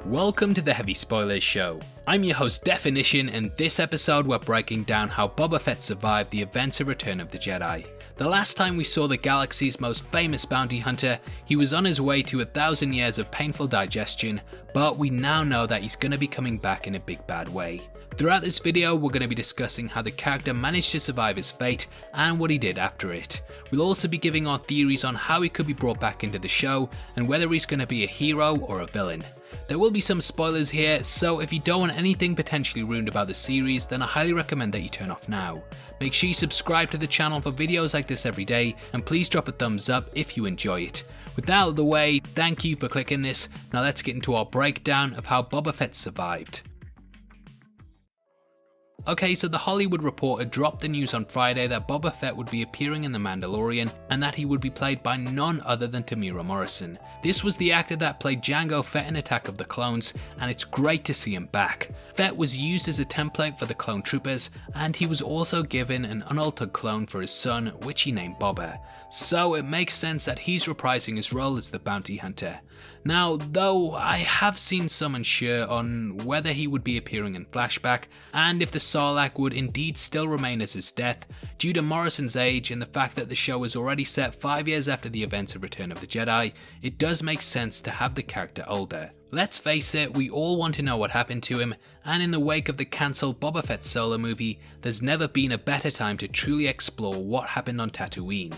Welcome to the Heavy Spoilers Show. I'm your host Definition, and this episode we're breaking down how Boba Fett survived the events of Return of the Jedi. The last time we saw the galaxy's most famous bounty hunter, he was on his way to 1,000 years of painful digestion, but we now know that he's going to be coming back in a big bad way. Throughout this video, we're going to be discussing how the character managed to survive his fate and what he did after it. We'll also be giving our theories on how he could be brought back into the show and whether he's going to be a hero or a villain. There will be some spoilers here, so if you don't want anything potentially ruined about the series, then I highly recommend that you turn off now. Make sure you subscribe to the channel for videos like this every day, and please drop a thumbs up if you enjoy it. With that out of the way, thank you for clicking this. Now let's get into our breakdown of how Boba Fett survived. Okay, so The Hollywood Reporter dropped the news on Friday that Boba Fett would be appearing in The Mandalorian and that he would be played by none other than Temuera Morrison. This was the actor that played Jango Fett in Attack of the Clones, and it's great to see him back. Fett was used as a template for the clone troopers, and he was also given an unaltered clone for his son, which he named Boba. So it makes sense that he's reprising his role as the bounty hunter. Now, though, I have seen some unsure on whether he would be appearing in flashback, and if the Sarlacc would indeed still remain as his death, due to Morrison's age and the fact that the show is already set 5 years after the events of Return of the Jedi, it does make sense to have the character older. Let's face it, we all want to know what happened to him, and in the wake of the cancelled Boba Fett solo movie, there's never been a better time to truly explore what happened on Tatooine.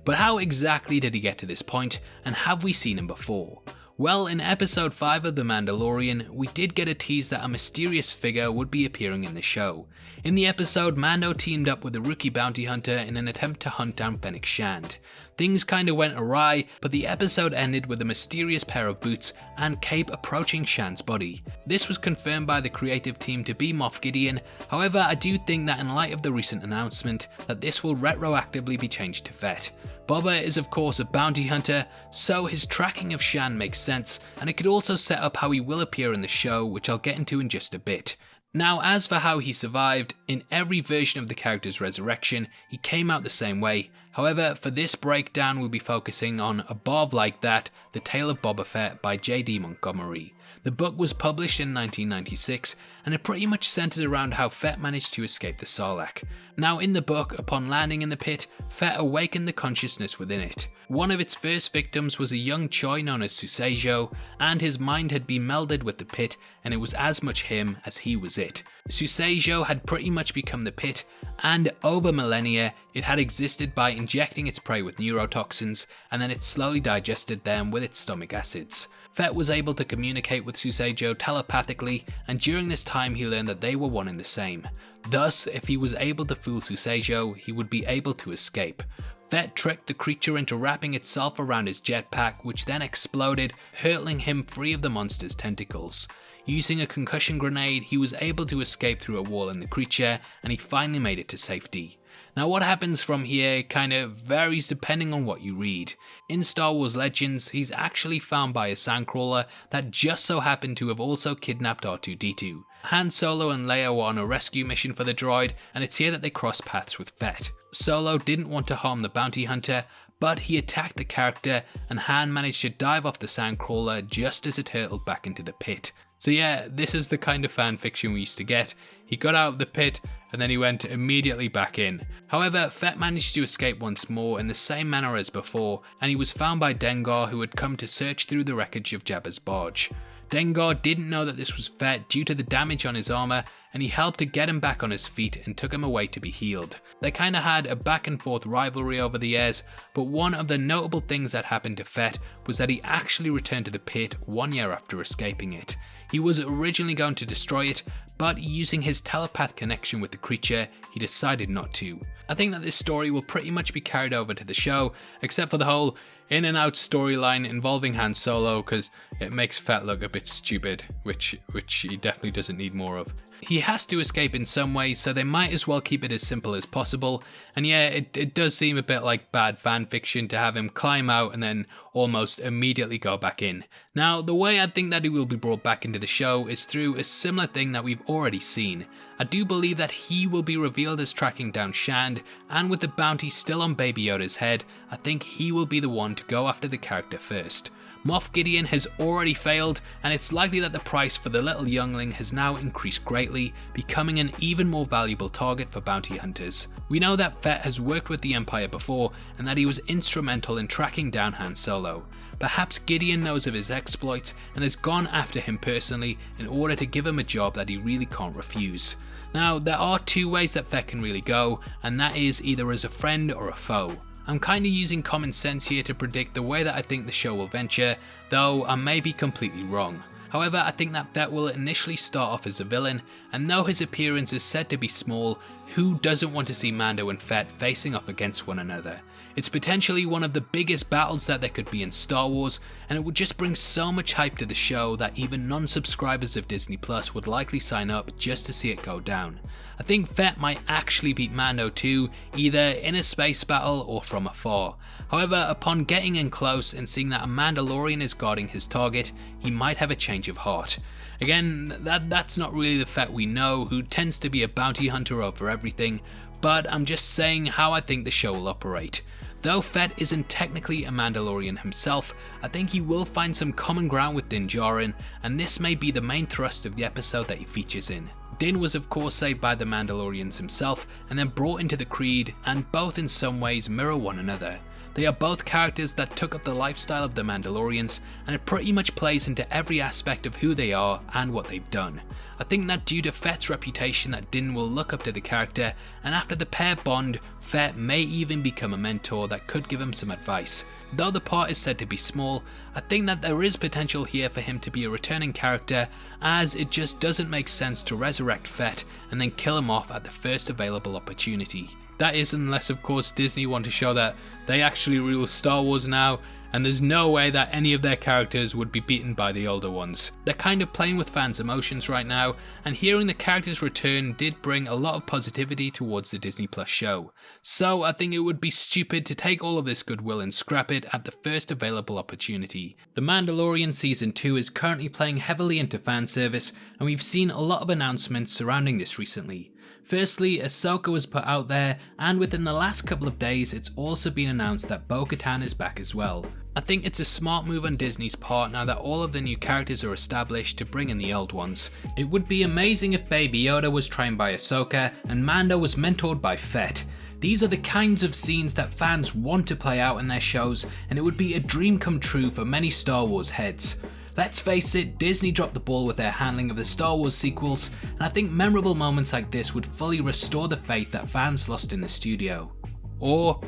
But how exactly did he get to this point, and have we seen him before? Well, in episode 5 of The Mandalorian, we did get a tease that a mysterious figure would be appearing in the show. In the episode, Mando teamed up with a rookie bounty hunter in an attempt to hunt down Fennec Shand. Things kinda went awry, but the episode ended with a mysterious pair of boots and cape approaching Shand's body. This was confirmed by the creative team to be Moff Gideon. However, I do think that in light of the recent announcement, that this will retroactively be changed to Fett. Boba is of course a bounty hunter, so his tracking of Shand makes sense, and it could also set up how he will appear in the show, which I'll get into in just a bit. Now, as for how he survived, in every version of the character's resurrection, he came out the same way. However, for this breakdown we'll be focusing on Above Like That, The Tale of Boba Fett by J.D. Montgomery. The book was published in 1996, and it pretty much centers around how Fett managed to escape the Sarlacc. Now, in the book, upon landing in the pit, Fett awakened the consciousness within it. One of its first victims was a young Choi known as Susejo, and his mind had been melded with the pit, and it was as much him as he was it. Susejo had pretty much become the pit, and over millennia, it had existed by injecting its prey with neurotoxins, and then it slowly digested them with its stomach acids. Fett was able to communicate with Susejo telepathically, and during this time he learned that they were one and the same. Thus, if he was able to fool Susejo, he would be able to escape. Fett tricked the creature into wrapping itself around his jetpack, which then exploded, hurtling him free of the monster's tentacles. Using a concussion grenade, he was able to escape through a wall in the creature, and he finally made it to safety. Now, what happens from here kind of varies depending on what you read. In Star Wars Legends, he's actually found by a sandcrawler that just so happened to have also kidnapped R2-D2. Han Solo and Leia were on a rescue mission for the droid, and it's here that they cross paths with Fett. Solo didn't want to harm the bounty hunter, but he attacked the character, and Han managed to dive off the sandcrawler just as it hurtled back into the pit. So yeah, this is the kind of fanfiction we used to get. He got out of the pit, and then he went immediately back in. However, Fett managed to escape once more in the same manner as before, and he was found by Dengar, who had come to search through the wreckage of Jabba's barge. Dengar didn't know that this was Fett due to the damage on his armor, and he helped to get him back on his feet and took him away to be healed. They kinda had a back and forth rivalry over the years, but one of the notable things that happened to Fett was that he actually returned to the pit 1 year after escaping it. He was originally going to destroy it, but using his telepath connection with the creature, he decided not to. I think that this story will pretty much be carried over to the show, except for the whole in and out storyline involving Han Solo, because it makes Fett look a bit stupid, which he definitely doesn't need more of. He has to escape in some way, so they might as well keep it as simple as possible. And yeah, it does seem a bit like bad fanfiction to have him climb out and then almost immediately go back in. Now, the way I think that he will be brought back into the show is through a similar thing that we've already seen. I do believe that he will be revealed as tracking down Shand, and with the bounty still on Baby Yoda's head, I think he will be the one to go after the character first. Moff Gideon has already failed, and it's likely that the price for the little youngling has now increased greatly, becoming an even more valuable target for bounty hunters. We know that Fett has worked with the Empire before, and that he was instrumental in tracking down Han Solo. Perhaps Gideon knows of his exploits and has gone after him personally in order to give him a job that he really can't refuse. Now, there are two ways that Fett can really go, and that is either as a friend or a foe. I'm kinda using common sense here to predict the way that I think the show will venture, though I may be completely wrong. However, I think that Fett will initially start off as a villain, and though his appearance is said to be small, who doesn't want to see Mando and Fett facing off against one another? It's potentially one of the biggest battles that there could be in Star Wars, and it would just bring so much hype to the show that even non-subscribers of Disney Plus would likely sign up just to see it go down. I think Fett might actually beat Mando too, either in a space battle or from afar. However, upon getting in close and seeing that a Mandalorian is guarding his target, he might have a change of heart. Again, that's not really the Fett we know, who tends to be a bounty hunter over everything, but I'm just saying how I think the show will operate. Though Fett isn't technically a Mandalorian himself, I think he will find some common ground with Din Djarin, and this may be the main thrust of the episode that he features in. Din was of course saved by the Mandalorians himself and then brought into the Creed, and both in some ways mirror one another. They are both characters that took up the lifestyle of the Mandalorians, and it pretty much plays into every aspect of who they are and what they've done. I think that due to Fett's reputation that Din will look up to the character, and after the pair bond, Fett may even become a mentor that could give him some advice. Though the part is said to be small, I think that there is potential here for him to be a returning character, as it just doesn't make sense to resurrect Fett and then kill him off at the first available opportunity. That is unless of course Disney want to show that they actually rule Star Wars now, and there's no way that any of their characters would be beaten by the older ones. They're kind of playing with fans' emotions right now, and hearing the characters return did bring a lot of positivity towards the Disney Plus show. So I think it would be stupid to take all of this goodwill and scrap it at the first available opportunity. The Mandalorian Season 2 is currently playing heavily into fan service, and we've seen a lot of announcements surrounding this recently. Firstly, Ahsoka was put out there, and within the last couple of days it's also been announced that Bo-Katan is back as well. I think it's a smart move on Disney's part now that all of the new characters are established to bring in the old ones. It would be amazing if Baby Yoda was trained by Ahsoka and Mando was mentored by Fett. These are the kinds of scenes that fans want to play out in their shows, and it would be a dream come true for many Star Wars heads. Let's face it, Disney dropped the ball with their handling of the Star Wars sequels, and I think memorable moments like this would fully restore the faith that fans lost in the studio. Or,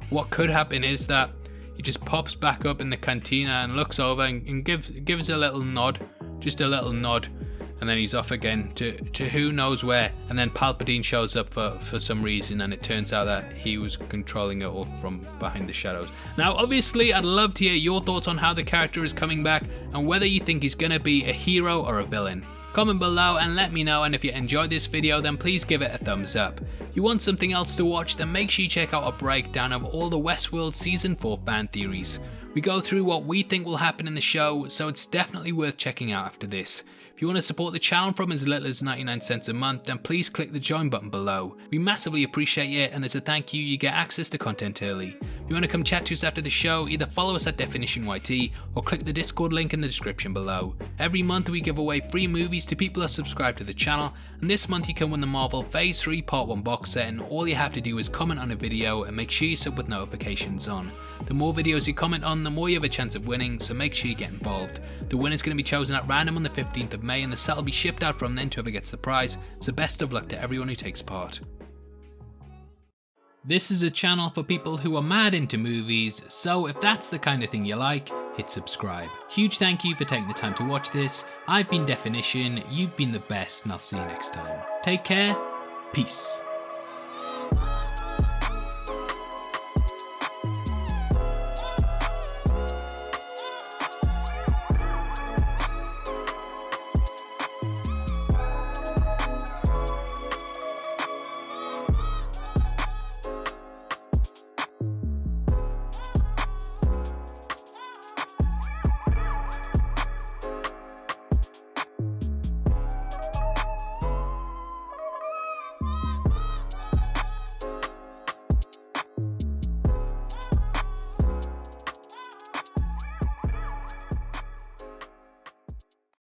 what could happen is that he just pops back up in the cantina and looks over and gives a little nod, just a little nod, and then he's off again to who knows where, and then Palpatine shows up for some reason, and it turns out that he was controlling it all from behind the shadows. Now obviously I'd love to hear your thoughts on how the character is coming back and whether you think he's gonna be a hero or a villain. Comment below and let me know, and if you enjoyed this video then please give it a thumbs up. If you want something else to watch, then make sure you check out a breakdown of all the Westworld Season 4 fan theories. We go through what we think will happen in the show, so it's definitely worth checking out after this. If you want to support the channel from as little as 99 cents a month, then please click the join button below. We massively appreciate it, and as a thank you, you get access to content early. If you want to come chat to us after the show, either follow us at DefinitionYT or click the Discord link in the description below. Every month we give away free movies to people who are subscribed to the channel, and this month you can win the Marvel Phase 3 Part 1 box set, and all you have to do is comment on a video and make sure you sub with notifications on. The more videos you comment on, the more you have a chance of winning, so make sure you get involved. The winner is going to be chosen at random on the 15th of May, and the set will be shipped out from then to whoever gets the prize, so best of luck to everyone who takes part. This is a channel for people who are mad into movies, so if that's the kind of thing you like, hit subscribe. Huge thank you for taking the time to watch this. I've been Definition, you've been the best, and I'll see you next time. Take care, peace.